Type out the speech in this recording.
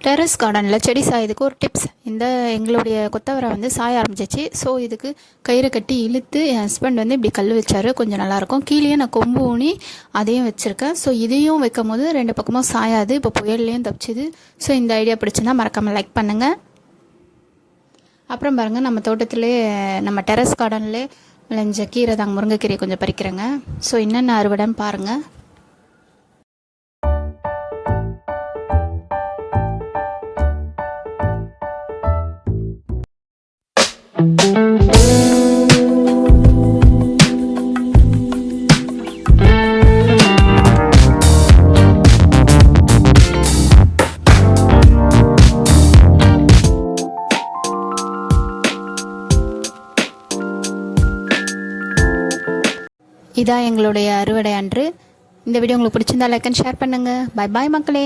Terrace கார்டனில் செடி சாயதுக்கு ஒரு டிப்ஸ். எங்களுடைய கொத்தவரை சாய ஆரம்பிச்சிச்சு. ஸோ இதுக்கு கயிறை கட்டி இழுத்து என் ஹஸ்பண்ட் இப்படி கல் வச்சார். கொஞ்சம் நல்லாயிருக்கும். கீழே நான் கொம்பு ஊனி அதையும் வச்சுருக்கேன். ஸோ இதையும் வைக்கும் போது 2 பக்கமும் சாயாது. இப்போ புயல்லையும் தப்பிச்சுது. ஸோ இந்த ஐடியா பிடிச்சிருந்தா மறக்காமல் லைக் பண்ணுங்கள். அப்புறம் பாருங்கள், நம்ம தோட்டத்திலே நம்ம டெரஸ் கார்டன்லேயே விளைஞ்ச கீரை தாங்க, முருங்கைக்கீரை கொஞ்சம் பறிக்கிறேங்க. ஸோ என்னென்ன அறுவடைன்னு பாருங்கள். இதான் எங்களுடைய அறுவடை அன்று. இந்த வீடியோ உங்களுக்கு பிடிச்சிருந்தா லைக் அண்ட் ஷேர் பண்ணுங்கள். பை பாய் மக்களே.